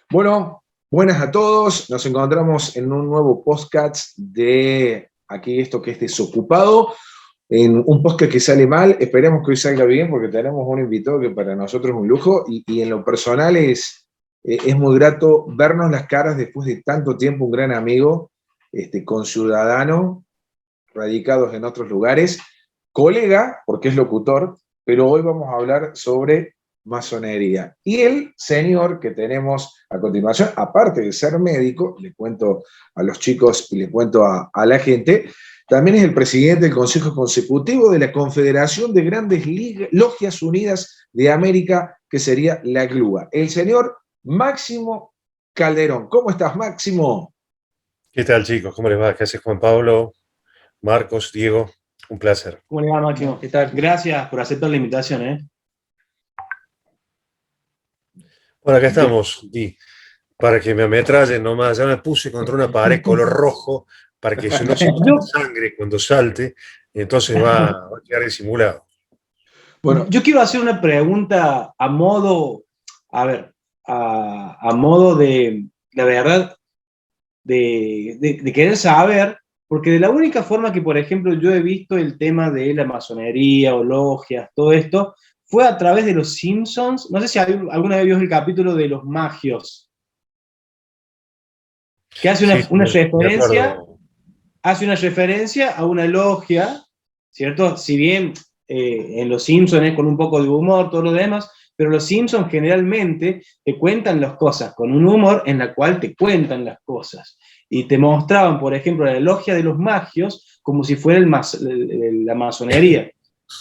Bueno, buenas a todos. Nos encontramos en un nuevo podcast de aquí, esto que es Desocupado, en un podcast que sale mal. Esperemos que hoy salga bien porque tenemos un invitado que para nosotros es un lujo y en lo personal es muy grato vernos las caras después de tanto tiempo, un gran amigo, conciudadano, radicados en otros lugares, colega, porque es locutor, pero hoy vamos a hablar sobre masonería. Y el señor que tenemos a continuación, aparte de ser médico, le cuento a los chicos y le cuento a la gente, también es el presidente del Consejo Consecutivo de la Confederación de Grandes Logias Unidas de América, que sería la GLUA. El señor Máximo Calderón. ¿Cómo estás, Máximo? ¿Qué tal, chicos? ¿Cómo les va? ¿Qué haces, Juan Pablo, Marcos, Diego? Un placer. ¿Cómo le va, Máximo? ¿Qué tal? Gracias por aceptar la invitación, ¿eh? Bueno, acá estamos, Di, para que me ametrallen nomás. Ya me puse contra una pared color rojo para que no se note Yo, sangre cuando salte, entonces va a quedar disimulado. Bueno, yo quiero hacer una pregunta a modo, a ver, a modo de, la verdad, de querer saber, porque de la única forma que, por ejemplo, yo he visto el tema de la masonería o logias, todo esto, fue a través de los Simpsons. No sé si alguna vez vio el capítulo de los magios, que hace Sí, sí, me acuerdo. hace una referencia a una logia, ¿cierto? Si bien en Los Simpsons es con un poco de humor, todo lo demás, pero Los Simpsons generalmente te cuentan las cosas con un humor en la cual te cuentan las cosas. Y te mostraban, por ejemplo, la logia de los magios como si fuera la masonería.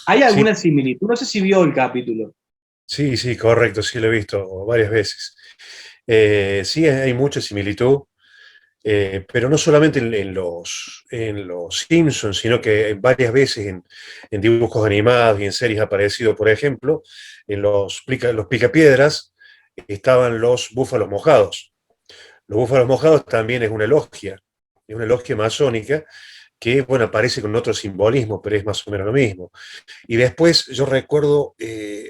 ¿Hay Sí, alguna similitud? No sé si vio el capítulo. sí, sí, correcto, sí lo he visto varias veces. Sí, hay mucha similitud. Pero no solamente en los Simpsons, sino que varias veces en dibujos animados y en series ha aparecido, por ejemplo, en los Picapiedras estaban los búfalos mojados. Los búfalos mojados también es una logia masónica que, bueno, aparece con otro simbolismo, pero es más o menos lo mismo. Y después yo recuerdo,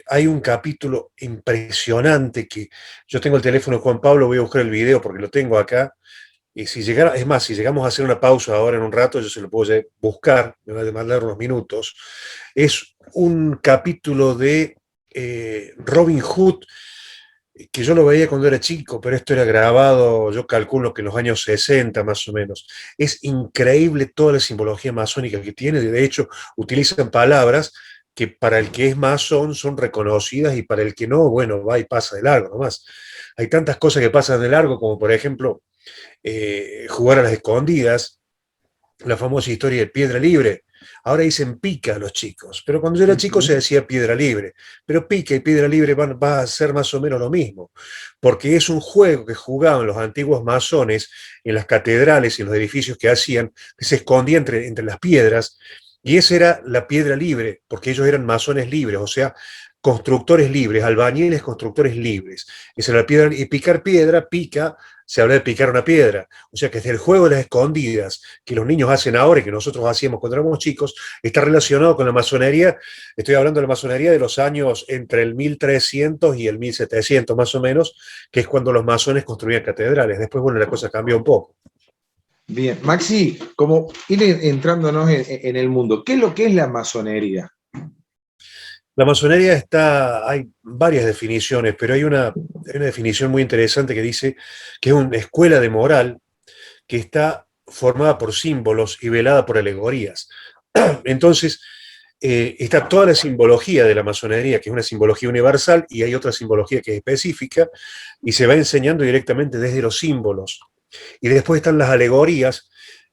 hay un capítulo impresionante que yo tengo el teléfono de Juan Pablo, voy a buscar el video porque lo tengo acá, y si llegara, es más, si llegamos a hacer una pausa ahora en un rato, yo se lo puedo buscar, me va a demandar unos minutos. Es un capítulo de Robin Hood, que yo lo veía cuando era chico, pero esto era grabado, yo calculo que en los años 60 más o menos. Es increíble toda la simbología masónica que tiene, de hecho, utilizan palabras que para el que es masón son reconocidas y para el que no, bueno, va y pasa de largo nomás. Hay tantas cosas que pasan de largo, como por ejemplo jugar a las escondidas, la famosa historia de piedra libre. Ahora dicen pica a los chicos, pero cuando yo era chico se decía piedra libre. Pero pica y piedra libre va a ser más o menos lo mismo, porque es un juego que jugaban los antiguos masones en las catedrales y en los edificios que hacían, que se escondía entre las piedras, y esa era la piedra libre, porque ellos eran masones libres, o sea, constructores libres, albañiles constructores libres. Esa era la piedra, y picar piedra, pica, se habla de picar una piedra. O sea que desde el juego de las escondidas que los niños hacen ahora y que nosotros hacíamos cuando éramos chicos, está relacionado con la masonería. Estoy hablando de la masonería de los años entre el 1300 y el 1700 más o menos, que es cuando los masones construían catedrales. Después, bueno, la cosa cambió un poco. bien. Maxi, como ir entrándonos en el mundo, ¿qué es lo que es la masonería? La masonería hay varias definiciones, pero hay una definición muy interesante que dice que es una escuela de moral que está formada por símbolos y velada por alegorías. Entonces, está toda la simbología de la masonería, que es una simbología universal, y hay otra simbología que es específica, y se va enseñando directamente desde los símbolos. Y después están las alegorías,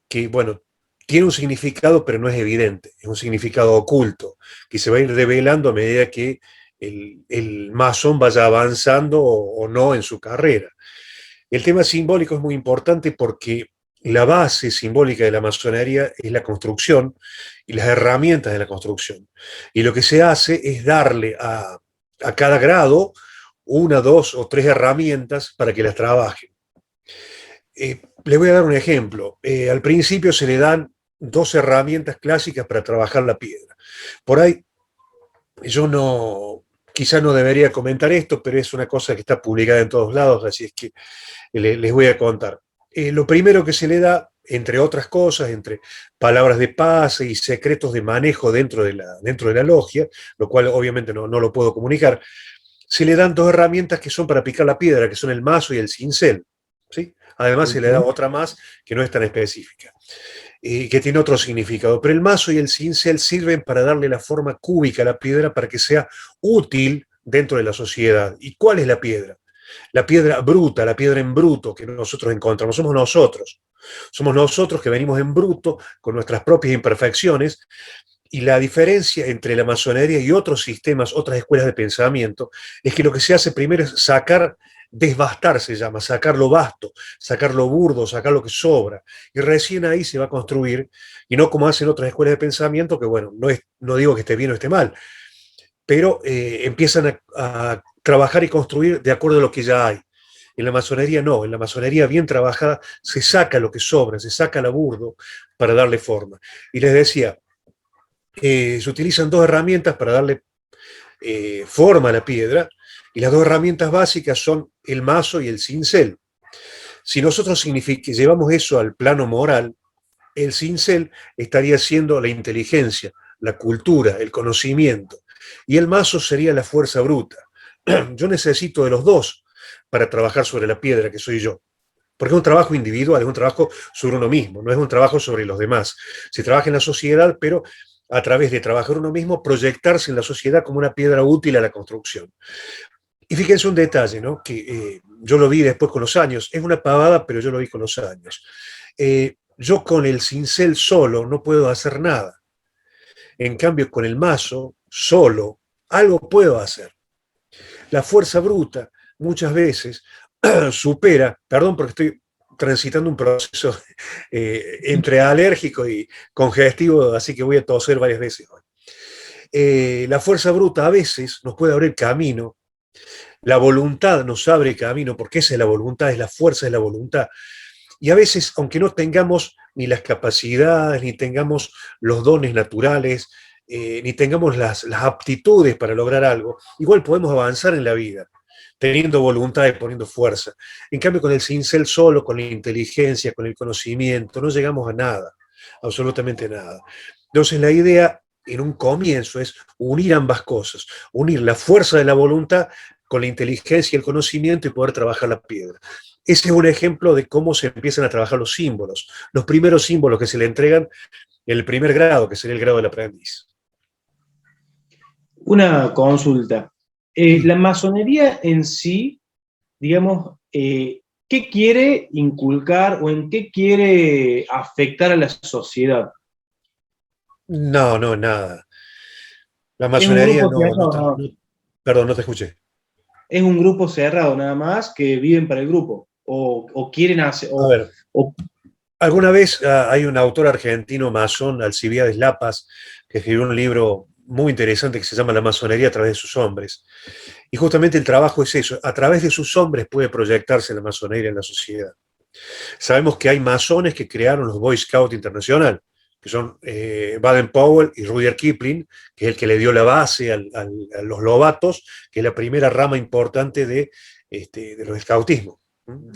que, bueno, tiene un significado, pero no es evidente, es un significado oculto, que se va a ir revelando a medida que el masón vaya avanzando o no en su carrera. El tema simbólico es muy importante porque la base simbólica de la masonería es la construcción y las herramientas de la construcción. Y lo que se hace es darle a cada grado una, dos o tres herramientas para que las trabajen. Le voy a dar un ejemplo. Al principio se le dan dos herramientas clásicas para trabajar la piedra. Por ahí yo no quizás no debería comentar esto, pero es una cosa que está publicada en todos lados, así es que les voy a contar. Lo primero que se le da, entre otras cosas, entre palabras de pase y secretos de manejo dentro de la logia, lo cual obviamente no lo puedo comunicar, se le dan dos herramientas que son para picar la piedra, que son el mazo y el cincel, ¿sí? Además se le da otra más que no es tan específica, que tiene otro significado. Pero el mazo y el cincel sirven para darle la forma cúbica a la piedra para que sea útil dentro de la sociedad. ¿Y cuál es la piedra? La piedra bruta, la piedra en bruto que nosotros encontramos, somos nosotros. Somos nosotros que venimos en bruto con nuestras propias imperfecciones, y la diferencia entre la masonería y otros sistemas, otras escuelas de pensamiento, es que lo que se hace primero es sacar, desbastar se llama, sacar lo vasto, sacar lo burdo, sacar lo que sobra, y recién ahí se va a construir, y no como hacen otras escuelas de pensamiento, que bueno, no digo que esté bien o esté mal, pero empiezan a trabajar y construir de acuerdo a lo que ya hay. En la masonería no, en la masonería bien trabajada se saca lo que sobra, se saca lo burdo para darle forma. Y les decía, se utilizan dos herramientas para darle forma a la piedra, y las dos herramientas básicas son el mazo y el cincel. Si nosotros llevamos eso al plano moral, el cincel estaría siendo la inteligencia, la cultura, el conocimiento, y el mazo sería la fuerza bruta. Yo necesito de los dos para trabajar sobre la piedra que soy yo. Porque es un trabajo individual, es un trabajo sobre uno mismo, no es un trabajo sobre los demás. Se trabaja en la sociedad, pero a través de trabajar uno mismo, proyectarse en la sociedad como una piedra útil a la construcción. Y fíjense un detalle, ¿no? Que yo lo vi después con los años, es una pavada, pero yo lo vi con los años. Yo con el cincel solo no puedo hacer nada. En cambio, con el mazo solo, algo puedo hacer. La fuerza bruta muchas veces supera, perdón porque estoy transitando un proceso entre alérgico y congestivo, así que voy a toser varias veces hoy. La fuerza bruta a veces nos puede abrir camino, la voluntad nos abre camino, porque esa es la voluntad, es la fuerza de la voluntad. Y a veces, aunque no tengamos ni las capacidades, ni tengamos los dones naturales, ni tengamos las aptitudes para lograr algo, igual podemos avanzar en la vida, teniendo voluntad y poniendo fuerza. En cambio, con el cincel solo, con la inteligencia, con el conocimiento, no llegamos a nada, absolutamente nada. Entonces, la idea en un comienzo es unir ambas cosas, unir la fuerza de la voluntad con la inteligencia y el conocimiento y poder trabajar la piedra. Ese es un ejemplo de cómo se empiezan a trabajar los símbolos, los primeros símbolos que se le entregan en el primer grado, que sería el grado del aprendiz. Una consulta. La masonería en sí, digamos, ¿qué quiere inculcar o en qué quiere afectar a la sociedad? No, nada. La masonería perdón, no te escuché. Es un grupo cerrado nada más que viven para el grupo o quieren hacer... A ver, alguna vez hay un autor argentino masón, Alcibiades Lapas, que escribió un libro muy interesante que se llama La masonería a través de sus hombres. Y justamente el trabajo es eso, a través de sus hombres puede proyectarse la masonería en la sociedad. Sabemos que hay masones que crearon los Boy Scouts Internacional, que son Baden-Powell y Rudyard Kipling, que es el que le dio la base a los lobatos, que es la primera rama importante de los scoutismos.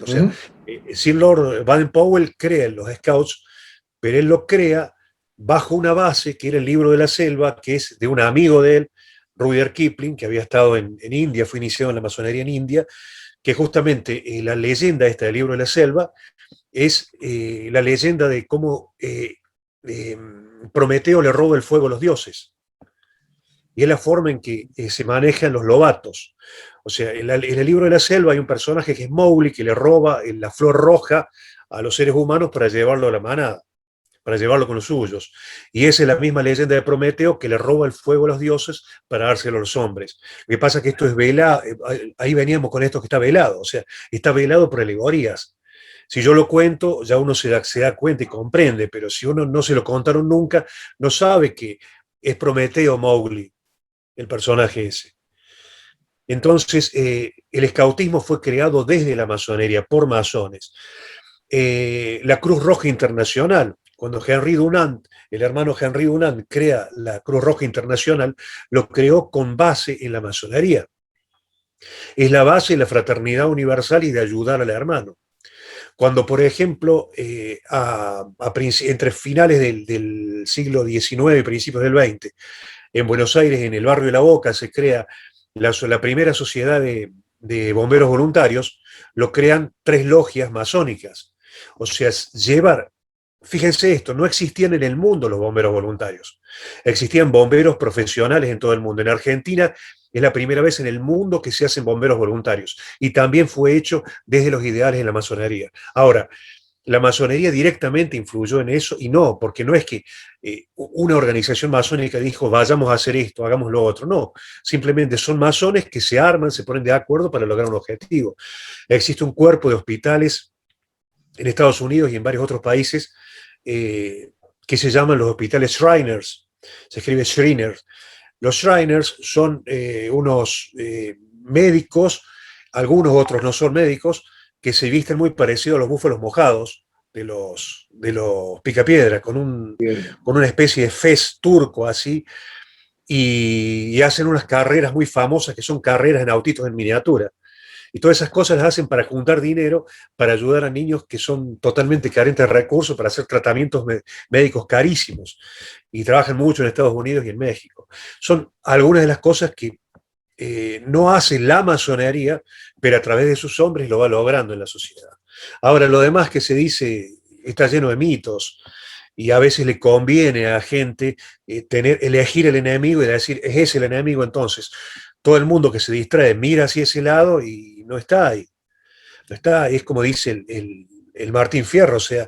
O sea, Sir Lord Baden-Powell crea los Scouts, pero él lo crea bajo una base que era el Libro de la Selva, que es de un amigo de él, Rudyard Kipling, que había estado en India, fue iniciado en la masonería en India, que justamente la leyenda esta del Libro de la Selva es la leyenda de cómo Prometeo le roba el fuego a los dioses. Y es la forma en que se manejan los lobatos. O sea, en el Libro de la Selva hay un personaje que es Mowgli, que le roba la flor roja a los seres humanos para llevarlo a la manada, para llevarlo con los suyos. Y esa es la misma leyenda de Prometeo, que le roba el fuego a los dioses para dárselo a los hombres. Lo que pasa es que esto es velado, ahí veníamos con esto que está velado, o sea, está velado por alegorías. Si yo lo cuento, ya uno se da cuenta y comprende, pero si uno no se lo contaron nunca, no sabe que es Prometeo Mowgli, el personaje ese. Entonces, el escautismo fue creado desde la masonería, por masones. La Cruz Roja Internacional, Cuando Henry Dunant, el hermano Henry Dunant, crea la Cruz Roja Internacional, lo creó con base en la masonería. Es la base de la fraternidad universal y de ayudar al hermano. Cuando, por ejemplo, entre finales del siglo XIX y principios del XX, en Buenos Aires, en el barrio de La Boca, se crea la primera sociedad de bomberos voluntarios, lo crean 3 logias masónicas. O sea, fíjense esto, no existían en el mundo los bomberos voluntarios. Existían bomberos profesionales en todo el mundo. En Argentina es la primera vez en el mundo que se hacen bomberos voluntarios. Y también fue hecho desde los ideales de la masonería. Ahora, la masonería directamente influyó en eso, y no, porque no es que una organización masónica dijo vayamos a hacer esto, hagamos lo otro, no, simplemente son masones que se arman, se ponen de acuerdo para lograr un objetivo. Existe un cuerpo de hospitales en Estados Unidos y en varios otros países que se llaman los hospitales Shriners, se escribe Shriners. Los Shriners son unos médicos, algunos otros no son médicos, que se visten muy parecido a los búfalos mojados de los Picapiedra, con una especie de fez turco así, y hacen unas carreras muy famosas que son carreras en autitos en miniatura. Y todas esas cosas las hacen para juntar dinero, para ayudar a niños que son totalmente carentes de recursos, para hacer tratamientos médicos carísimos. Y trabajan mucho en Estados Unidos y en México. Son algunas de las cosas que no hace la masonería, pero a través de sus hombres lo va logrando en la sociedad. Ahora, lo demás que se dice está lleno de mitos, y a veces le conviene a gente elegir el enemigo y decir, es ese el enemigo, entonces todo el mundo que se distrae mira hacia ese lado y no está ahí. No está ahí, es como dice el Martín Fierro, o sea,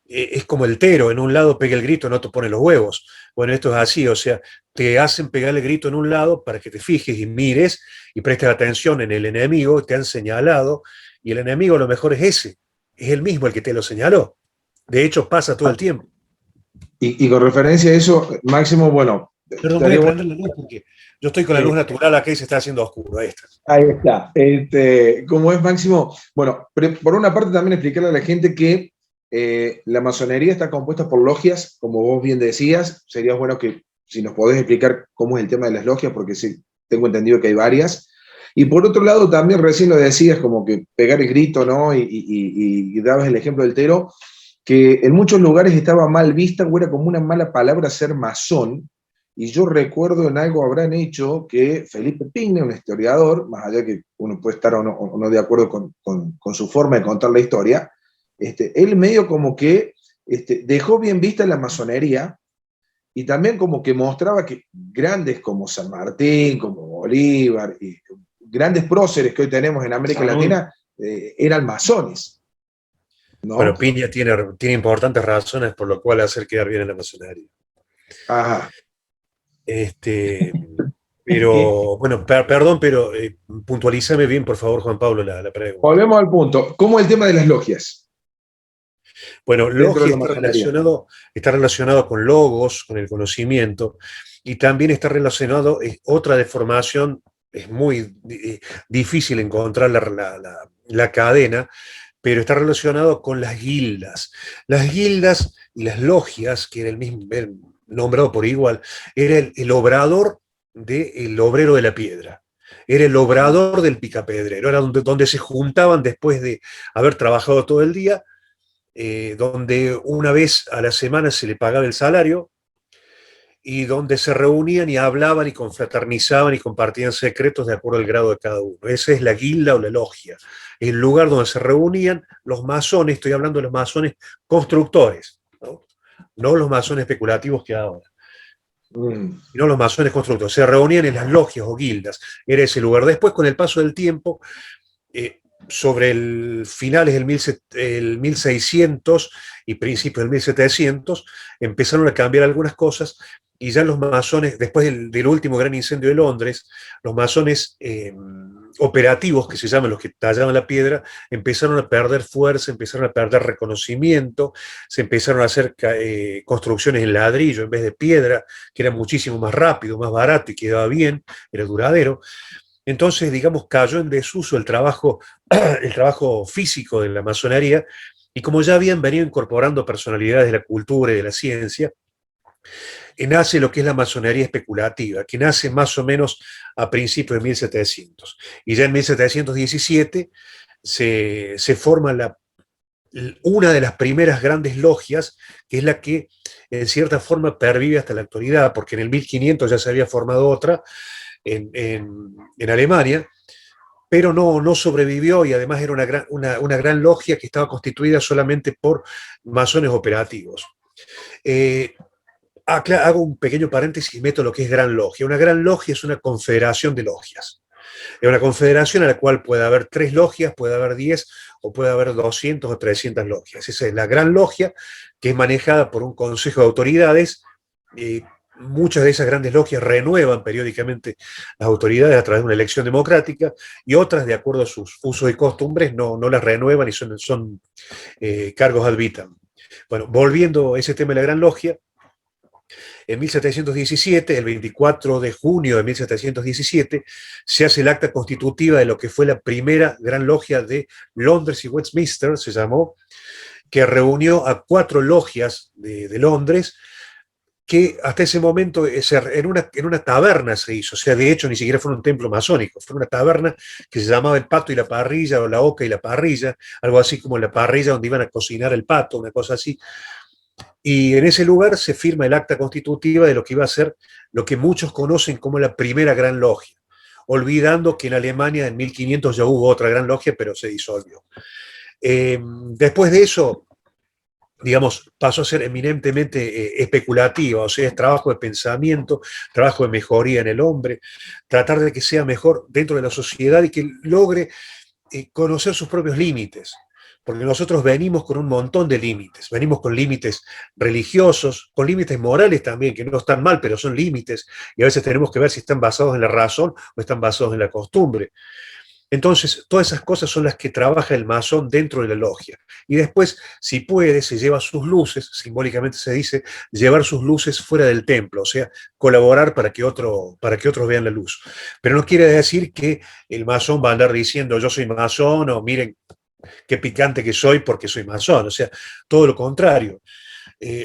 es como el tero, en un lado pega el grito, en otro pone los huevos. Bueno, esto es así, o sea, te hacen pegar el grito en un lado para que te fijes y mires y prestes atención en el enemigo, te han señalado, y el enemigo a lo mejor es ese, es el mismo el que te lo señaló. De hecho, pasa todo el tiempo. Y con referencia a eso, Máximo, bueno... Perdón, voy a prender la luz porque yo estoy con la luz natural acá y se está haciendo oscuro. Ahí está. ¿Cómo es, Máximo? Bueno, por una parte también explicarle a la gente que la masonería está compuesta por logias, como vos bien decías. Sería bueno que si nos podés explicar cómo es el tema de las logias, porque sí, tengo entendido que hay varias. Y por otro lado, también recién lo decías, como que pegar el grito, ¿no? Y dabas el ejemplo del tero, que en muchos lugares estaba mal vista o era como una mala palabra ser masón. Y yo recuerdo en algo habrán hecho que Felipe Pigne, un historiador, más allá que uno puede estar o no de acuerdo con su forma de contar la historia, él medio como que dejó bien vista la masonería y también como que mostraba que grandes como San Martín, como Bolívar, y grandes próceres que hoy tenemos en América Latina eran masones, ¿no? Bueno, Piña tiene importantes razones por lo cual hacer quedar bien en la masonería. Ajá. Pero, bueno, perdón, pero puntualízame bien, por favor, Juan Pablo, la pregunta. Volvemos al punto. ¿Cómo es el tema de las logias? Bueno, logia está relacionado con logos, con el conocimiento, y también está relacionado, otra deformación, es muy difícil encontrar la cadena, pero está relacionado con las guildas. Las guildas y las logias, que era el mismo nombrado por igual, era el obrador del obrero de la piedra. Era el obrador del picapedrero, era donde se juntaban después de haber trabajado todo el día, donde una vez a la semana se le pagaba el salario, y donde se reunían y hablaban y confraternizaban y compartían secretos de acuerdo al grado de cada uno. Esa es la guilda o la logia, el lugar donde se reunían los masones, estoy hablando de los masones constructores, no los masones especulativos que ahora, sino los masones constructores. Se reunían en las logias o guildas, era ese lugar. Después, con el paso del tiempo, sobre el finales del 1600 y principios del 1700, empezaron a cambiar algunas cosas, y ya los masones, después del último gran incendio de Londres, los masones operativos, que se llaman los que tallaban la piedra, empezaron a perder fuerza, empezaron a perder reconocimiento, se empezaron a hacer construcciones en ladrillo en vez de piedra, que era muchísimo más rápido, más barato y quedaba bien, era duradero. Entonces, digamos, cayó en desuso el trabajo físico de la masonería, y como ya habían venido incorporando personalidades de la cultura y de la ciencia, nace lo que es la masonería especulativa, que nace más o menos a principios de 1700. Y ya en 1717 se forma una de las primeras grandes logias, que es la que en cierta forma pervive hasta la actualidad, porque en el 1500 ya se había formado otra en Alemania, pero no sobrevivió, y además era una gran logia que estaba constituida solamente por masones operativos. Eh, Hago un pequeño paréntesis y meto lo que es Gran Logia. Una Gran Logia es una confederación de logias. Es una confederación a la cual puede haber 3 logias, puede haber 10 o puede haber 200 o 300 logias. Esa es la Gran Logia, que es manejada por un consejo de autoridades. Muchas de esas grandes logias renuevan periódicamente las autoridades a través de una elección democrática, y otras, de acuerdo a sus usos y costumbres, no las renuevan y son cargos ad vitam. Bueno, volviendo a ese tema de la Gran Logia, en 1717, el 24 de junio de 1717, se hace el acta constitutiva de lo que fue la primera Gran Logia de Londres y Westminster, se llamó, que reunió a 4 logias de Londres, que hasta ese momento en una taberna se hizo. O sea, de hecho, ni siquiera fue un templo masónico, fue una taberna que se llamaba El Pato y la Parrilla, o La Oca y la Parrilla, algo así como la parrilla donde iban a cocinar el pato, una cosa así. Y en ese lugar se firma el acta constitutiva de lo que iba a ser lo que muchos conocen como la primera Gran Logia, olvidando que en Alemania en 1500 ya hubo otra Gran Logia, pero se disolvió. Después de eso, digamos, pasó a ser eminentemente especulativa, o sea, es trabajo de pensamiento, trabajo de mejoría en el hombre, tratar de que sea mejor dentro de la sociedad y que logre conocer sus propios límites, porque nosotros venimos con un montón de límites, venimos con límites religiosos, con límites morales también, que no están mal, pero son límites, y a veces tenemos que ver si están basados en la razón o están basados en la costumbre. Entonces, todas esas cosas son las que trabaja el masón dentro de la logia. Y después, si puede, se lleva sus luces, simbólicamente se dice, llevar sus luces fuera del templo, o sea, colaborar para que otros vean la luz. Pero no quiere decir que el masón va a andar diciendo yo soy masón, o miren qué picante que soy porque soy masón. O sea, todo lo contrario.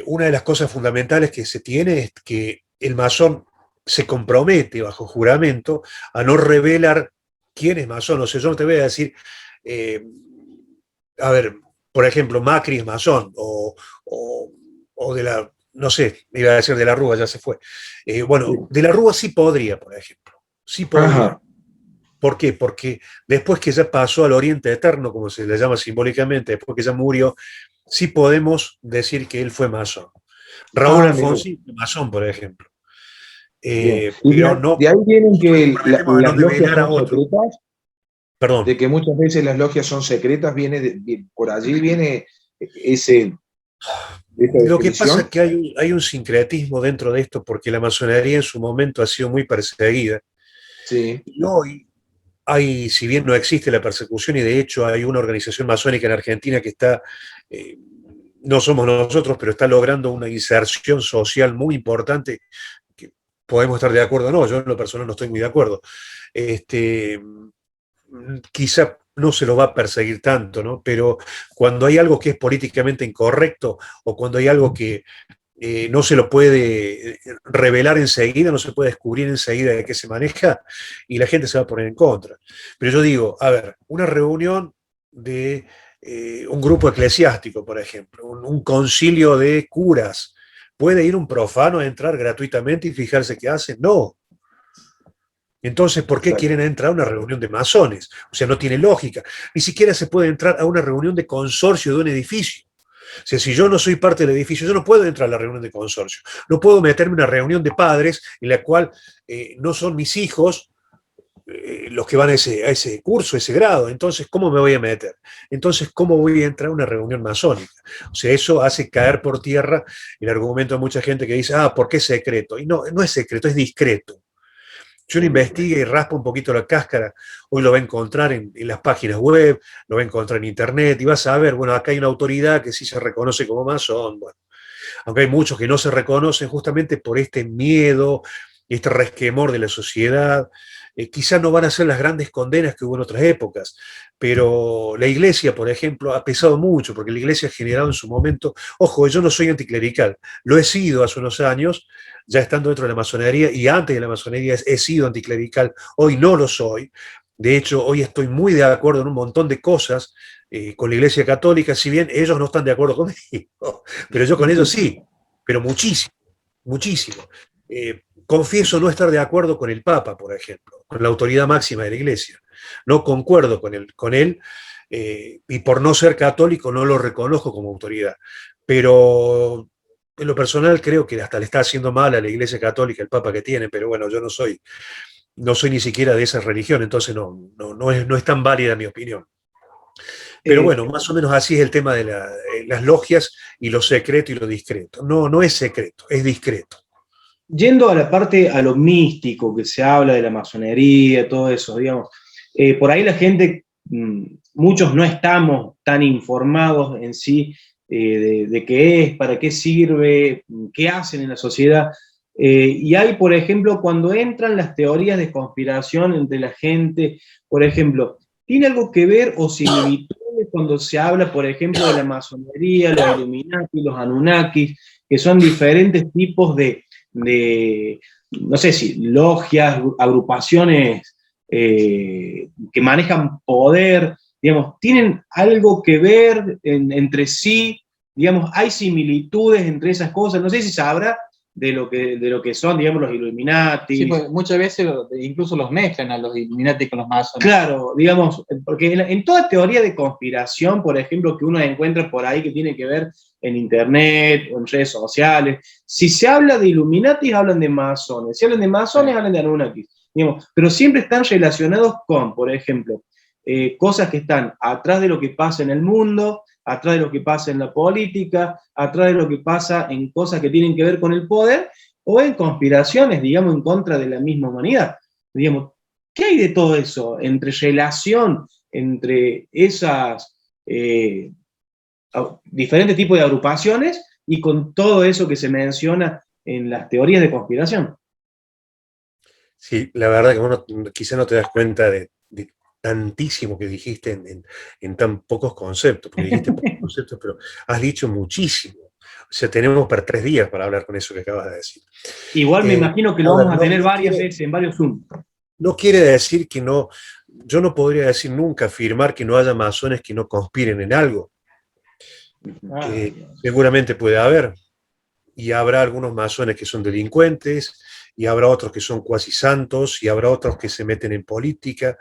Una de las cosas fundamentales que se tiene es que el masón se compromete bajo juramento a no revelar quién es masón. O sea, yo no te voy a decir, a ver, por ejemplo, Macri es masón, o de la, no sé, iba a decir de la Rúa, ya se fue. Bueno, de la Rúa sí podría, por ejemplo. Sí podría. Ajá. ¿Por qué? Porque después que ya pasó al Oriente Eterno, como se le llama simbólicamente, después que ya murió, sí podemos decir que él fue masón. Raúl Alfonsín fue masón, por ejemplo. Bien. Y Pero no de ahí vienen que comprometemos a no las logias develar a son otro. secretas, Perdón. de que muchas veces las logias son secretas, por allí viene esa Lo que pasa es definición. que hay un sincretismo dentro de esto, porque la masonería en su momento ha sido muy perseguida. Sí, Y hoy si bien no existe la persecución, y de hecho hay una organización masónica en Argentina que está, no somos nosotros, pero está logrando una inserción social muy importante, que podemos estar de acuerdo o no, yo en lo personal no estoy muy de acuerdo. Quizá no se lo va a perseguir tanto, ¿no? Pero cuando hay algo que es políticamente incorrecto, o cuando hay algo que no se lo puede revelar enseguida, no se puede descubrir enseguida de qué se maneja, y la gente se va a poner en contra. Pero yo digo, a ver, una reunión de un grupo eclesiástico, por ejemplo, un concilio de curas, ¿puede ir un profano a entrar gratuitamente y fijarse qué hace? No. Entonces, ¿por qué exacto. quieren entrar a una reunión de masones? O sea, no tiene lógica. Ni siquiera se puede entrar a una reunión de consorcio de un edificio. O sea, si yo no soy parte del edificio, yo no puedo entrar a la reunión de consorcio. No puedo meterme en una reunión de padres en la cual no son mis hijos los que van a ese curso, a ese grado. Entonces, ¿cómo me voy a meter? Entonces, ¿cómo voy a entrar a una reunión masónica? O sea, eso hace caer por tierra el argumento de mucha gente que dice, ¿por qué es secreto? Y no es secreto, es discreto. Si uno investiga y raspa un poquito la cáscara, hoy lo va a encontrar en las páginas web, lo va a encontrar en internet, y vas a ver, bueno, acá hay una autoridad que sí se reconoce como masón, bueno, aunque hay muchos que no se reconocen justamente por este miedo, este resquemor de la sociedad, quizás no van a ser las grandes condenas que hubo en otras épocas, pero la Iglesia, por ejemplo, ha pesado mucho, porque la Iglesia ha generado en su momento, ojo, yo no soy anticlerical, lo he sido hace unos años, ya estando dentro de la masonería, y antes de la masonería he sido anticlerical, hoy no lo soy. De hecho, hoy estoy muy de acuerdo en un montón de cosas con la Iglesia Católica, si bien ellos no están de acuerdo conmigo, pero yo con ellos sí, pero muchísimo, muchísimo. Confieso no estar de acuerdo con el Papa, por ejemplo, con la autoridad máxima de la Iglesia. No concuerdo con él y por no ser católico no lo reconozco como autoridad. Pero en lo personal creo que hasta le está haciendo mal a la Iglesia Católica el Papa que tiene, pero bueno, yo no soy ni siquiera de esa religión, entonces no es tan válida mi opinión. Pero Eh, bueno, más o menos así es el tema de las logias y lo secreto y lo discreto. No es secreto, es discreto. Yendo a la parte, a lo místico, que se habla de la masonería, todo eso, digamos, por ahí la gente, muchos no estamos tan informados en sí de qué es, para qué sirve, qué hacen en la sociedad. Y hay, por ejemplo, cuando entran las teorías de conspiración entre la gente, por ejemplo, ¿tiene algo que ver o similitudes cuando se habla, por ejemplo, de la masonería, los Illuminati, los Anunnakis, que son diferentes tipos de, no sé si, logias, agrupaciones que manejan poder, digamos, tienen algo que ver entre sí, digamos, hay similitudes entre esas cosas, no sé si sabrá de lo que son, digamos, los Sí, Illuminati. pues muchas veces incluso los mezclan a los Illuminati con los masones. Claro, digamos, porque en toda teoría de conspiración, por ejemplo, que uno encuentra por ahí que tiene que ver en internet o en redes sociales, si se habla de Illuminati, hablan de masones, si hablan de masones, Sí. hablan de Anunnaki, digamos, pero siempre están relacionados con, por ejemplo, cosas que están atrás de lo que pasa en el mundo, atrás de lo que pasa en la política, atrás de lo que pasa en cosas que tienen que ver con el poder, o en conspiraciones, digamos, en contra de la misma humanidad. Digamos, ¿qué hay de todo eso entre relación entre esas diferentes tipos de agrupaciones y con todo eso que se menciona en las teorías de conspiración? Sí, la verdad que uno quizá no te das cuenta de tantísimo que dijiste en tan pocos conceptos, porque dijiste pocos conceptos, pero has dicho muchísimo. O sea, tenemos para 3 días para hablar con eso que acabas de decir. Igual me imagino que lo A ver, vamos a tener varias veces en varios Zoom. no quiere decir que no, yo no podría decir nunca, afirmar que no haya masones que no conspiren en algo. Seguramente puede haber, y habrá algunos masones que son delincuentes, y habrá otros que son cuasi santos, y habrá otros que se meten en política,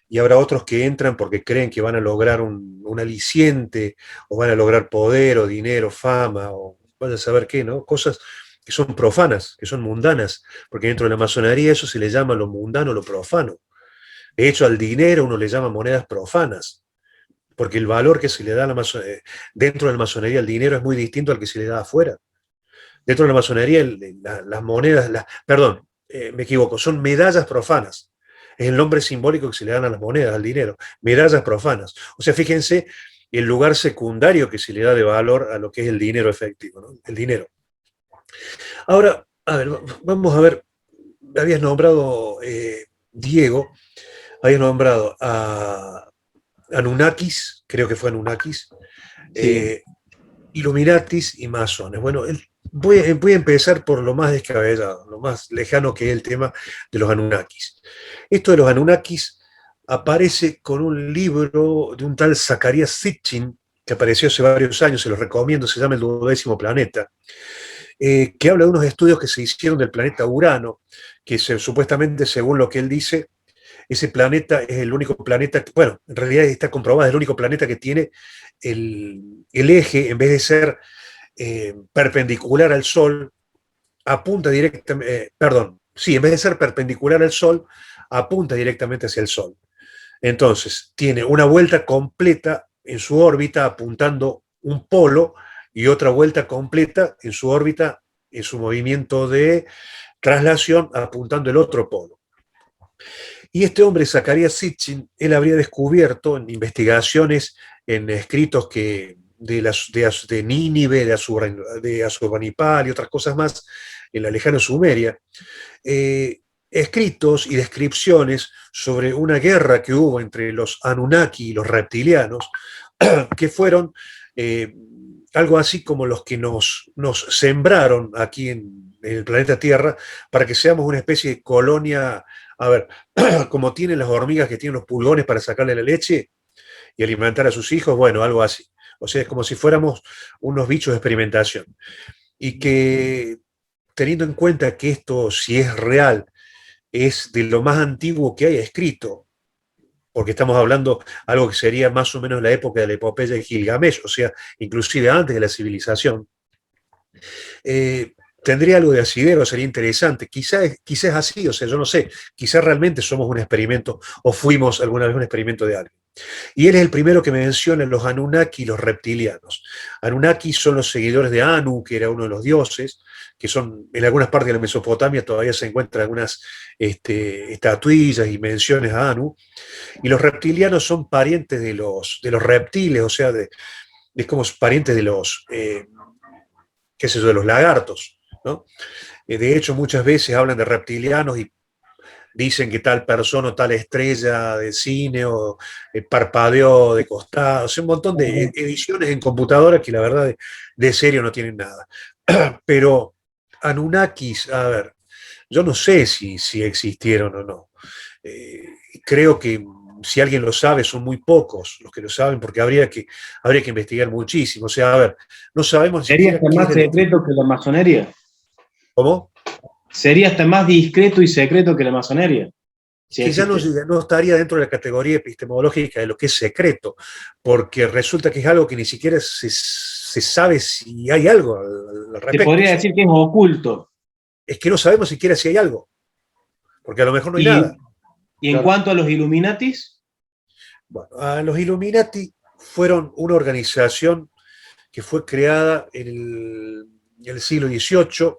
y habrá otros que entran porque creen que van a lograr un aliciente, o van a lograr poder, o dinero, fama, o vaya a saber qué, ¿no? Cosas que son profanas, que son mundanas, porque dentro de la masonería eso se le llama lo mundano, lo profano. De hecho, al dinero uno le llama monedas profanas, porque el valor que se le da a dentro de la masonería al dinero es muy distinto al que se le da afuera. Dentro de la masonería, las monedas, perdón, me equivoco, son medallas profanas. Es el nombre simbólico que se le dan a las monedas, al dinero, medallas profanas. O sea, fíjense el lugar secundario que se le da de valor a lo que es el dinero efectivo, ¿no? El dinero. Ahora, a ver, vamos a ver, habías nombrado, Diego, habías nombrado a Anunnakis, creo que fue Anunnakis, Sí. Illuminatis y masones. Bueno, voy a empezar por lo más descabellado, lo más lejano que es el tema de los Anunnakis. Esto de los Anunnakis aparece con un libro de un tal Zecharia Sitchin, que apareció hace varios años, se los recomiendo, se llama El 12º planeta, que habla de unos estudios que se hicieron del planeta Urano, que supuestamente, según lo que él dice, ese planeta es el único planeta, bueno, en realidad está comprobado, es el único planeta que tiene el eje, en vez de ser perpendicular al Sol, apunta directamente, perdón, sí, en vez de ser perpendicular al Sol, apunta directamente hacia el Sol. Entonces, tiene una vuelta completa en su órbita apuntando un polo y otra vuelta completa en su órbita, en su movimiento de traslación, apuntando el otro polo. Y este hombre, Zecharia Sitchin, él habría descubierto en investigaciones, en escritos de Nínive, de Asurbanipal y otras cosas más, en la lejana Sumeria, escritos y descripciones sobre una guerra que hubo entre los Anunnaki y los reptilianos, que fueron algo así como los que nos sembraron aquí en el planeta Tierra para que seamos una especie de colonia, a ver, como tienen las hormigas que tienen los pulgones para sacarle la leche y alimentar a sus hijos, bueno, algo así. O sea, es como si fuéramos unos bichos de experimentación. Y que teniendo en cuenta que esto, si es real, es de lo más antiguo que hay escrito, porque estamos hablando algo que sería más o menos la época de la epopeya de Gilgamesh, o sea, inclusive antes de la civilización, tendría algo de asidero, sería interesante. Quizás así, o sea, yo no sé, quizás realmente somos un experimento o fuimos alguna vez un experimento de alguien. Y él es el primero que menciona los Anunnaki y los reptilianos. Anunnaki son los seguidores de Anu, que era uno de los dioses, que son en algunas partes de la Mesopotamia todavía se encuentran algunas estatuillas y menciones a Anu. Y los reptilianos son parientes de los reptiles, o sea, es como parientes de los, qué sé yo, de los lagartos, ¿no? De hecho, muchas veces hablan de reptilianos y dicen que tal persona o tal estrella de cine o parpadeó de costado, o sea, un montón de ediciones en computadora que la verdad de serio no tienen nada. Pero Anunnakis, a ver, yo no sé si existieron o no. Creo que si alguien lo sabe, son muy pocos los que lo saben, porque habría que investigar muchísimo. O sea, a ver, no sabemos ni ¿Sería siquiera hasta más secreto que la masonería? ¿Cómo? ¿Sería hasta más discreto y secreto que la masonería? Si Que ya no, existe. no estaría dentro de la categoría epistemológica de lo que es secreto, porque resulta que es algo que ni siquiera se sabe si hay algo al Se respecto. podría decir que es oculto. Es que no sabemos siquiera si hay algo, porque a lo mejor no hay nada. Y en Claro. cuanto a los Illuminatis, Bueno, a los Illuminati fueron una organización que fue creada en el siglo XVIII.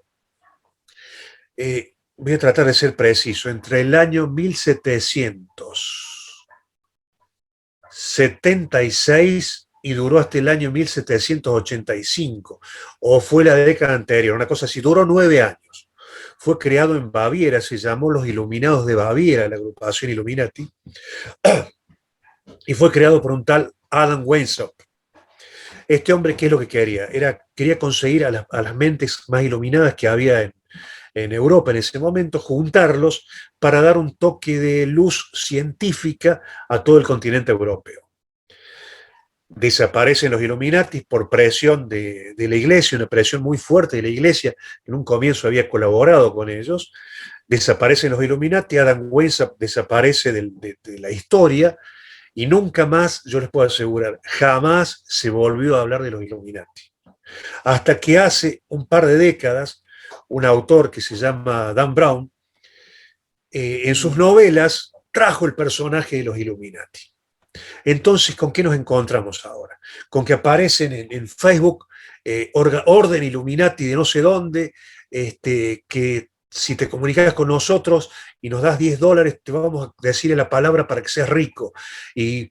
Voy a tratar de ser preciso, entre el año 1776 y duró hasta el año 1785, o fue la década anterior, una cosa así, duró 9 años. Fue creado en Baviera, se llamó Los Iluminados de Baviera, la agrupación Illuminati, y fue creado por un tal Adam Weishaupt. Este hombre, ¿qué es lo que quería? Quería conseguir a las mentes más iluminadas que había en Europa en ese momento, juntarlos para dar un toque de luz científica a todo el continente europeo. Desaparecen los Illuminati por presión de la Iglesia, una presión muy fuerte de la Iglesia, que en un comienzo había colaborado con ellos. Desaparecen los Illuminati, Adam Weishaupt desaparece de la historia y nunca más, yo les puedo asegurar, jamás se volvió a hablar de los Illuminati. Hasta que hace un par de décadas, un autor que se llama Dan Brown, en sus novelas trajo el personaje de los Illuminati. Entonces, ¿con qué nos encontramos ahora? Con que aparecen en Facebook Orden Illuminati de no sé dónde, que si te comunicas con nosotros y nos das $10, te vamos a decir la palabra para que seas rico. Y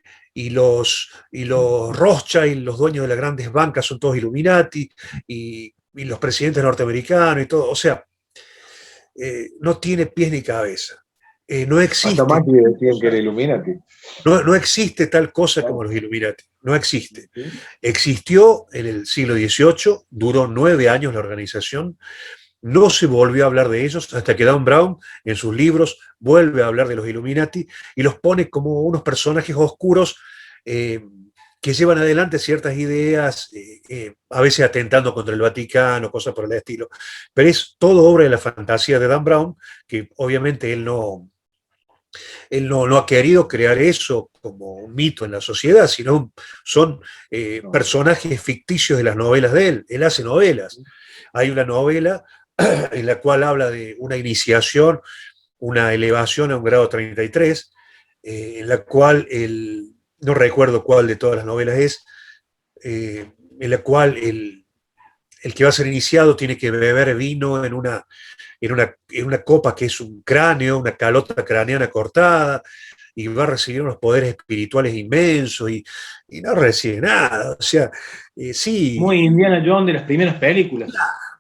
los Rothschild, los dueños de las grandes bancas, son todos Illuminati, y los presidentes norteamericanos y todo. O sea, no tiene pies ni cabeza. No existe. Hasta Macri decían que era Illuminati. No existe tal cosa como los Illuminati. No existe. Existió en el siglo XVIII, duró 9 años la organización. No se volvió a hablar de ellos hasta que Dan Brown, en sus libros, vuelve a hablar de los Illuminati y los pone como unos personajes oscuros que llevan adelante ciertas ideas, a veces atentando contra el Vaticano, cosas por el estilo. Pero es todo obra de la fantasía de Dan Brown, que obviamente él no ha querido crear eso como un mito en la sociedad, sino son personajes ficticios de las novelas de él. Él hace novelas. Hay una novela en la cual habla de una iniciación, una elevación a un grado 33, en la cual no recuerdo cuál de todas las novelas es, en la cual el que va a ser iniciado tiene que beber vino en una copa que es un cráneo, una calota craneana cortada, y va a recibir unos poderes espirituales inmensos, y no recibe nada. O sea, sí. muy Indiana Jones de las primeras películas.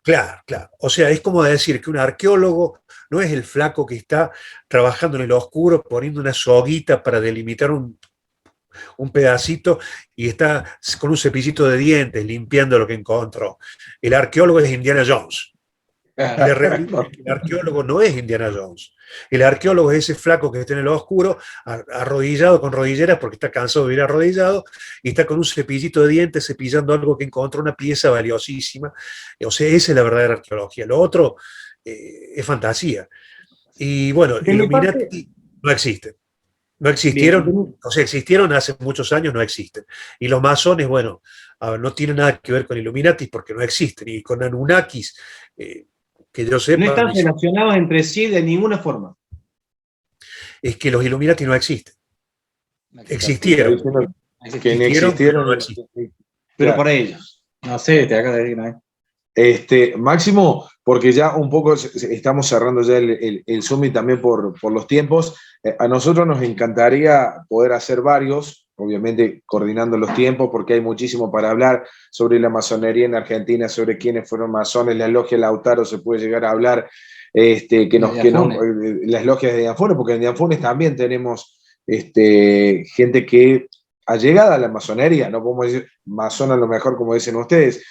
Claro, claro. O sea, es como decir que un arqueólogo no es el flaco que está trabajando en el oscuro poniendo una soguita para delimitar un pedacito y está con un cepillito de dientes limpiando lo que encontró. El arqueólogo es Indiana Jones. Y la realidad es que el arqueólogo no es Indiana Jones. El arqueólogo es ese flaco que está en el oscuro, arrodillado con rodilleras porque está cansado de vivir arrodillado y está con un cepillito de dientes cepillando algo que encontró, una pieza valiosísima. O sea, esa es la verdadera arqueología. Lo otro es fantasía. Y bueno, De mi parte, Illuminati no existen. No bien, existieron, o sea, existieron hace muchos años, no existen. Y los masones, bueno, a ver, no tienen nada que ver con Illuminati porque no existen. Y con Anunnakis, que yo no sepa, están relacionados entre sí de ninguna forma. es que los Illuminati no existen. Está Existieron, diciendo que ni existieron, pero existieron. no existen. Pero Claro. por ellos. No sé, te acabo de decir, ¿no? Máximo, porque ya un poco estamos cerrando ya el Zoom y también por los tiempos, a nosotros nos encantaría poder hacer varios, obviamente coordinando los tiempos, porque hay muchísimo para hablar sobre la masonería en Argentina, sobre quiénes fueron masones, la logia Lautaro se puede llegar a hablar, las logias de Dianfunes, porque en Dianfunes también tenemos gente que allegada a la masonería, no podemos decir masón a lo mejor como dicen ustedes.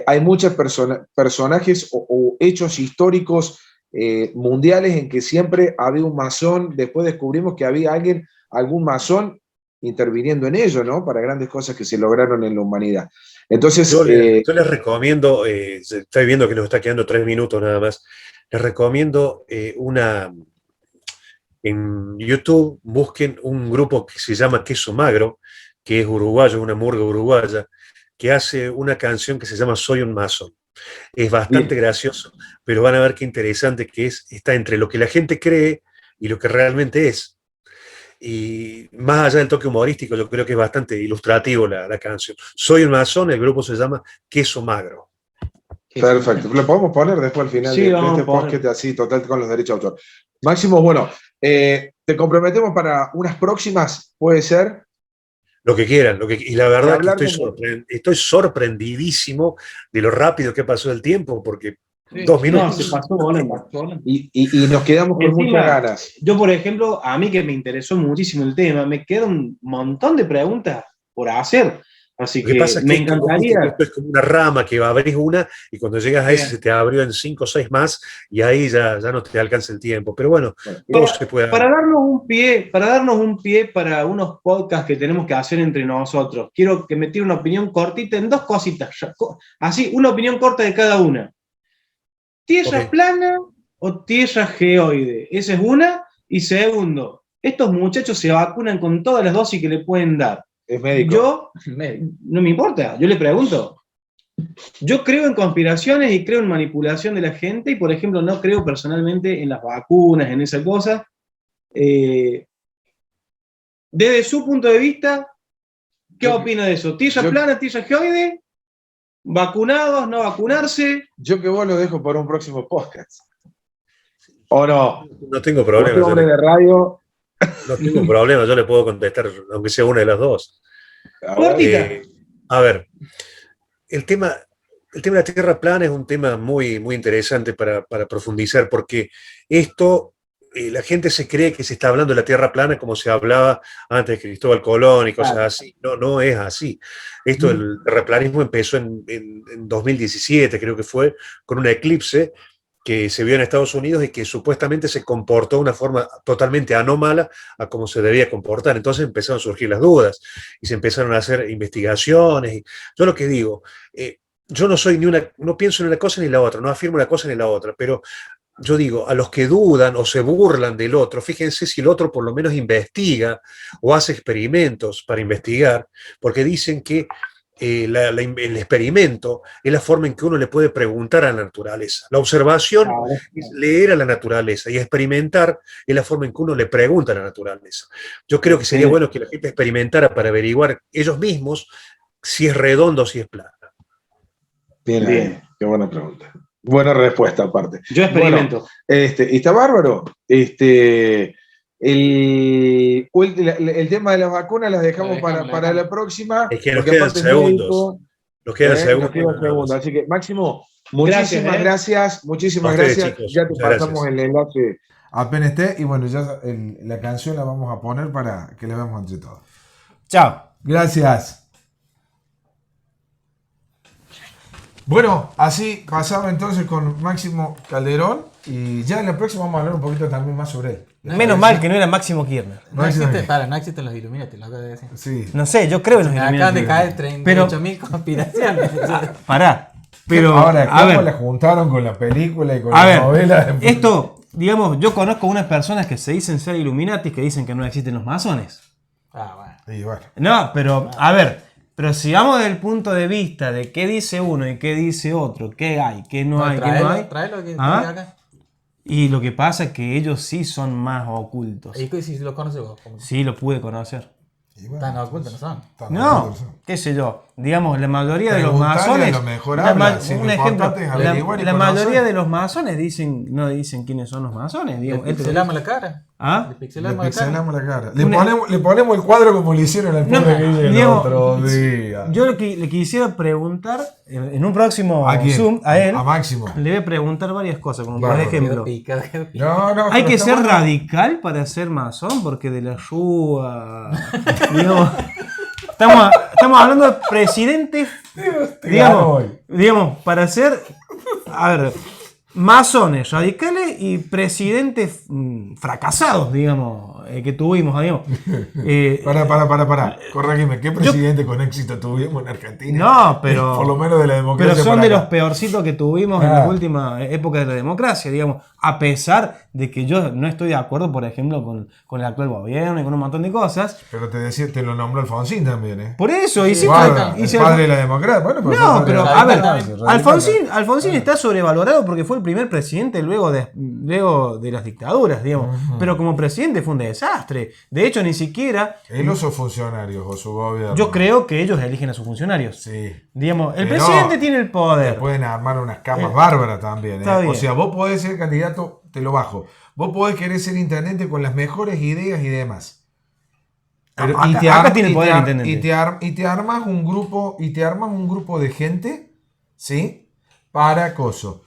Hay muchos personajes o hechos históricos mundiales en que siempre había un masón, después descubrimos que había algún masón interviniendo en ello, ¿no? Para grandes cosas que se lograron en la humanidad. Entonces, Yo les recomiendo, estoy viendo que nos está quedando 3 minutos nada más, les recomiendo en YouTube busquen un grupo que se llama Queso Magro, que es uruguayo, una murga uruguaya, que hace una canción que se llama Soy un masón. Es bastante bien, gracioso, pero van a ver qué interesante que es, está entre lo que la gente cree y lo que realmente es. Y más allá del toque humorístico, yo creo que es bastante ilustrativo la canción. Soy un masón, el grupo se llama Queso Magro. perfecto. Lo podemos poner después al final Sí, de vamos este a poner. podcast así, total, con los derechos de autor. Máximo, bueno, te comprometemos para unas próximas, puede ser, Lo que quieran. Y la de verdad que hablar como... estoy sorprendidísimo de lo rápido que pasó el tiempo, porque Sí, 2 minutos. No, se pasó volando. Y nos quedamos con Encima, muchas ganas. yo, por ejemplo, a mí que me interesó muchísimo el tema, me queda un montón de preguntas por hacer. Así Lo que que pasa es me que vos viste que encantaría. esto es como una rama que va a abrir una y cuando llegas a ese Bien. se te abrió en 5 o 6 más y ahí ya no te alcanza el tiempo. Pero bueno, todo se puede Para dar. darnos un pie para unos podcasts que tenemos que hacer entre nosotros, quiero que me tire una opinión cortita en dos cositas. Así, una opinión corta de cada una. ¿Tierra Ok. plana o tierra geoide? Esa es una. Y segundo, estos muchachos se vacunan con todas las dosis que le pueden dar. Es médico. Yo, no me importa, yo le pregunto. Yo creo en conspiraciones y creo en manipulación de la gente y, por ejemplo, no creo personalmente en las vacunas, en esa cosa. Desde su punto de vista, ¿qué opina de eso? ¿Tierra plana, tierra geoide? ¿Vacunados, no vacunarse? Yo que vos lo dejo para un próximo podcast. ¿O no? No tengo Vos, problema. hombre de radio. No tengo problema, yo le puedo contestar, aunque sea una de las dos. Cortita. A ver, el tema de la Tierra plana es un tema muy, muy interesante para profundizar, porque esto, la gente se cree que se está hablando de la Tierra plana como se hablaba antes de Cristóbal Colón y cosas así. No, no es así. Esto, el terraplanismo empezó en 2017, creo que fue, con un eclipse que se vio en Estados Unidos y que supuestamente se comportó de una forma totalmente anómala a cómo se debía comportar. Entonces empezaron a surgir las dudas y se empezaron a hacer investigaciones. Y yo lo que digo, yo no pienso en una cosa ni la otra, no afirmo una cosa ni la otra, pero yo digo, a los que dudan o se burlan del otro, fíjense si el otro por lo menos investiga o hace experimentos para investigar, porque dicen que el experimento es la forma en que uno le puede preguntar a la naturaleza. La observación es leer a la naturaleza y experimentar es la forma en que uno le pregunta a la naturaleza. Yo creo que sería bueno que la gente experimentara para averiguar ellos mismos si es redondo o si es plano. Bien. Qué buena pregunta. Buena respuesta, aparte. Yo experimento. Bueno, y está bárbaro. El tema de las vacunas las dejamos para la próxima. Es que nos porque quedan aparte es segundos. médico. Nos queda el segundo. Nos queda el segundo. Así que, Máximo, muchísimas gracias. Muchísimas gracias. Chicos, Ya te pasamos gracias. el enlace apenas esté. Y bueno, ya la canción la vamos a poner para que la veamos entre todos. Chao. Gracias. Bueno, así pasaba entonces con Máximo Calderón y ya en la próxima vamos a hablar un poquito también más sobre él. Menos mal que no era Máximo Kirchner. No existen los Illuminati, lo acabo de decir. Sí. No sé, yo creo en los Me acaban Illuminati. de caer 38.000 conspiraciones. Pará. Pero, Ahora, a ¿cómo ver, la juntaron con la película y con a la ver, novela? esto, digamos, yo conozco unas personas que se dicen ser Illuminati que dicen que no existen los masones. Ah, bueno. Y bueno. No, pero, a ver, pero si vamos desde el punto de vista de qué dice uno y qué dice otro, qué hay, qué no hay, qué no hay. Tráelo que ¿Ah? tenga acá. Y lo que pasa es que ellos sí son más ocultos. ¿Y si lo conoces vos? ¿Cómo? Sí, lo pude conocer. Y bueno, Tan ocultos no son. No, qué sé yo. Digamos, la mayoría de los Preguntale, masones. a lo mejor habla, si un lo ejemplo, importante es averiguar y la conocer. mayoría de los masones no dicen quiénes son los masones. ¿Le Digamos, pixelamos la cara? ¿Ah? ¿Le Le pixelamos la cara? pixelamos la cara. Una- Le ponemos el cuadro como le hicieron al No, pobre que el digamos, otro día. Yo le quisiera preguntar en un próximo ¿A quién? Zoom a él. A Máximo. Le voy a preguntar varias cosas, como Bárbaro. por ejemplo. Quedó picado. No, Hay pero que está ser bueno. radical para ser masón, porque de la Rúa. Digamos, estamos hablando de presidentes. Digamos, para ser. A ver, masones radicales y presidentes fracasados, digamos, que tuvimos, digamos. Pará. Corregime, ¿qué presidente con éxito tuvimos en Argentina? No, pero. Por lo menos de la democracia. Pero son para de acá. los peorcitos que tuvimos en las últimas épocas de la democracia, digamos. A pesar de que yo no estoy de acuerdo, por ejemplo, con el actual gobierno y con un montón de cosas. Pero te lo nombró Alfonsín también, ¿eh? Por eso, y Guarda, siempre. el padre de la democracia. Bueno, pero No, fue pero padre de la a ver, democracia, Alfonsín está sobrevalorado porque fue el primer presidente luego de las dictaduras, digamos. Pero como presidente fue un desastre. De hecho, ni siquiera. ¿Él o sus funcionarios o su gobierno? Yo creo que ellos eligen a sus funcionarios. Sí. Digamos, el Pero presidente tiene el Te poder. pueden armar unas camas bárbaras también, ¿eh? Está bien. O sea, vos podés ser candidato, te lo bajo. Vos podés querer ser intendente con las mejores ideas y demás. Pero, Acá tiene poder el intendente. y te armas un grupo de gente, ¿sí? Para acoso.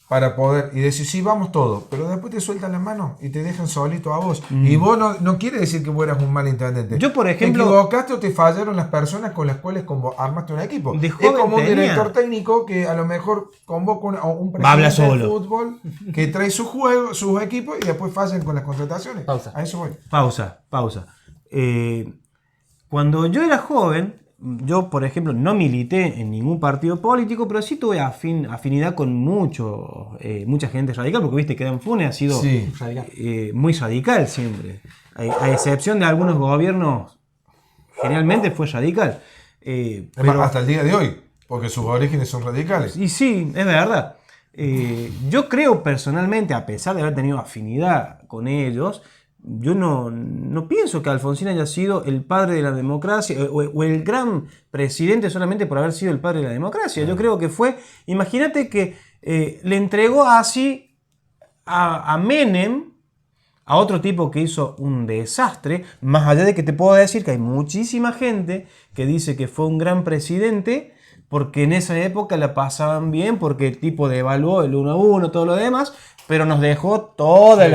Para poder, y decir, sí, vamos todos, pero después te sueltan la mano y te dejan solito a vos. Y vos no quiere decir que vos eras un mal intendente. Yo, por ejemplo. ¿Te equivocaste o te fallaron las personas con las cuales armaste un equipo? De Es joven como un tenía. director técnico que a lo mejor convoca un Habla presidente de solo. fútbol que trae sus equipos y después fallan con las contrataciones. Pausa. A eso voy. Pausa. Cuando yo era joven, yo, por ejemplo, no milité en ningún partido político, pero sí tuve afinidad con mucha gente radical, porque viste que Dan Funes ha sido Sí. Radical. muy radical siempre. A excepción de algunos gobiernos, generalmente fue radical. Es más, hasta el día de hoy, porque sus orígenes son radicales. Y sí, es verdad. Yo creo personalmente, a pesar de haber tenido afinidad con ellos, yo no pienso que Alfonsín haya sido el padre de la democracia o el gran presidente solamente por haber sido el padre de la democracia. Yo creo que fue, imagínate que le entregó así a Menem, a otro tipo que hizo un desastre, más allá de que te puedo decir que hay muchísima gente que dice que fue un gran presidente porque en esa época la pasaban bien, porque el tipo devaluó el 1-1, todo lo demás, pero nos dejó toda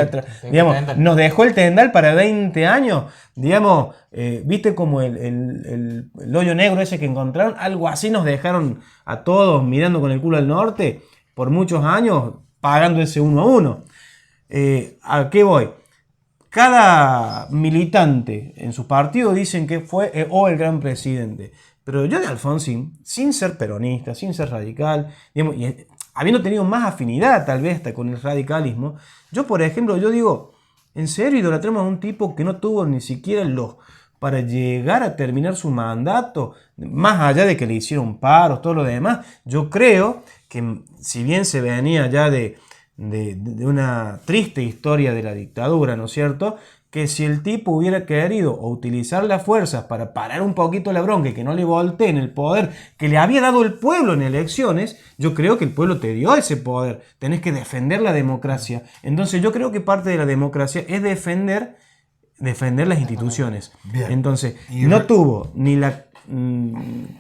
digamos, nos dejó el Tendal para 20 años, digamos, viste como el hoyo negro ese que encontraron, algo así nos dejaron a todos mirando con el culo al norte por muchos años, pagando ese 1-1. ¿A qué voy? Cada militante en su partido dicen que fue el gran presidente. Pero yo de Alfonsín, sin ser peronista, sin ser radical, digamos, y habiendo tenido más afinidad tal vez hasta con el radicalismo, yo por ejemplo, yo digo, ¿en serio idolatramos a un tipo que no tuvo ni siquiera para llegar a terminar su mandato, más allá de que le hicieron paros, todo lo demás? Yo creo que si bien se venía ya de una triste historia de la dictadura, ¿no es cierto?, que si el tipo hubiera querido utilizar las fuerzas para parar un poquito la bronca y que no le volteen el poder que le había dado el pueblo en elecciones, yo creo que el pueblo te dio ese poder. Tenés que defender la democracia. Entonces yo creo que parte de la democracia es defender las instituciones. Bien. Entonces no tuvo ni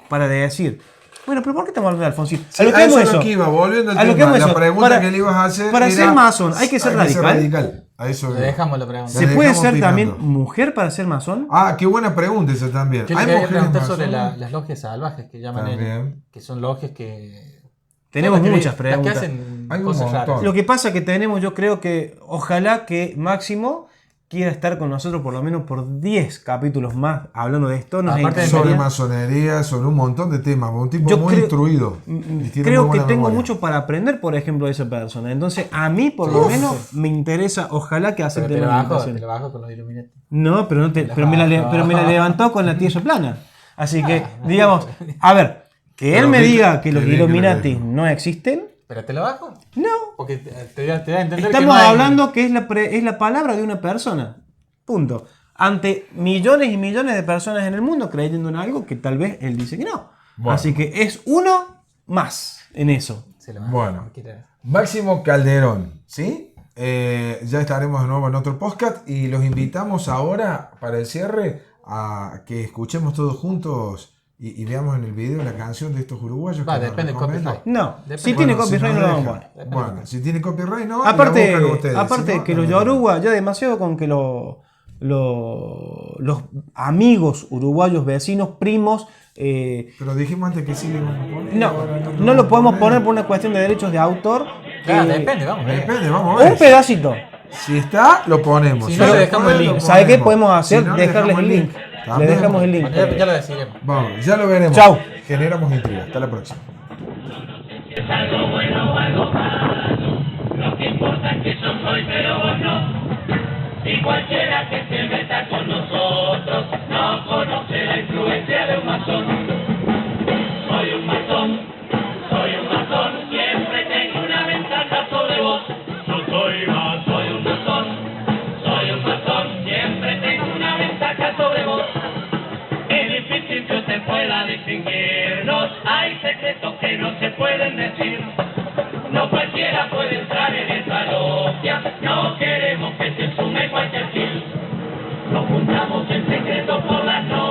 para decir, Bueno, pero ¿por qué estamos hablando de Alfonsín? Sí, a lo que a eso vamos es eso. lo que iba, volviendo al A lo que tema. vamos La eso. pregunta que le ibas a hacer para era, ser masón, ¿hay que ser radical? A eso Le dejamos la pregunta. ¿Se Le puede dejamos ser también tirando. mujer para ser masón? Ah, qué buena pregunta esa también. Yo le ¿Hay quería mujeres preguntar sobre masonas? las logias salvajes que llaman ellos. También. Que son logias que. Tenemos las que- muchas las que preguntas. hacen Hay un cosas montón. raras. Lo que pasa que tenemos, yo creo que ojalá que Máximo quiera estar con nosotros por lo menos por 10 capítulos más hablando de esto. Nos Aparte de Sobre encantaría. masonería, sobre un montón de temas. Un tipo Yo muy creo- instruido. y tiene Creo muy que buena tengo memoria. mucho para aprender, por ejemplo, de esa persona. Entonces, a mí, por lo menos, me interesa, ojalá que Pero acepte te lo la bajo, invitación. te lo bajo con los Illuminati. No, pero, no te, La pero, me la, bajo. pero me la levantó con la tierra plana. Así que, digamos, a ver, que Pero él me bien diga que- que los que bien que lo Illuminati dijo. no existen, ¿Pero te lo bajo? no. Porque te da a entender que Estamos no hay- hablando que es la palabra de una persona. Punto. Ante millones y millones de personas en el mundo creyendo en algo que tal vez él dice que no. Bueno. Así que es uno más en eso. Se lo bajo. Bueno. No quiere- Máximo Calderón, ¿sí? Ya estaremos de nuevo en otro podcast y los invitamos ahora para el cierre a que escuchemos todos juntos y veamos en el video la canción de estos uruguayos. Va, que nos depende del recomiendo. copyright. No, Depende. si tiene Bueno, si copyright nos no lo vamos a dejan. poner. Bueno, si tiene copyright no. Aparte, la buscan ustedes, aparte si no, que no los metemos. yoruba, ya demasiado con que los amigos uruguayos, vecinos, primos, Pero dijimos antes que sí le íbamos a poner. no, ahora no lo podemos poner. poner por una cuestión de derechos de autor. Claro, Eh, depende, vamos. Depende, vamos a ver. Un pedacito. Si está, lo ponemos. Si no, se le dejamos puede, el lo link. ¿Sabe qué ponemos. podemos hacer? Si no, le Dejarles dejamos el link. Le También. dejamos el link. Ya lo decidiremos. Vamos, ya lo veremos. Chau. Generamos intriga. Hasta la próxima. Es algo bueno o algo malo, lo que importa es que yo soy pero vos no. Y cualquiera que se meta con nosotros no conoce la influencia de un masón. Soy un masón, siempre tengo una ventaja sobre vos. Yo soy un masón, siempre tengo una ventaja sobre vos. Es difícil que usted pueda distinguirnos, hay secretos que no se pueden decir. No cualquiera puede entrar en esa logia, no queremos que se sume cualquier gil. Nos juntamos en secreto por las noches.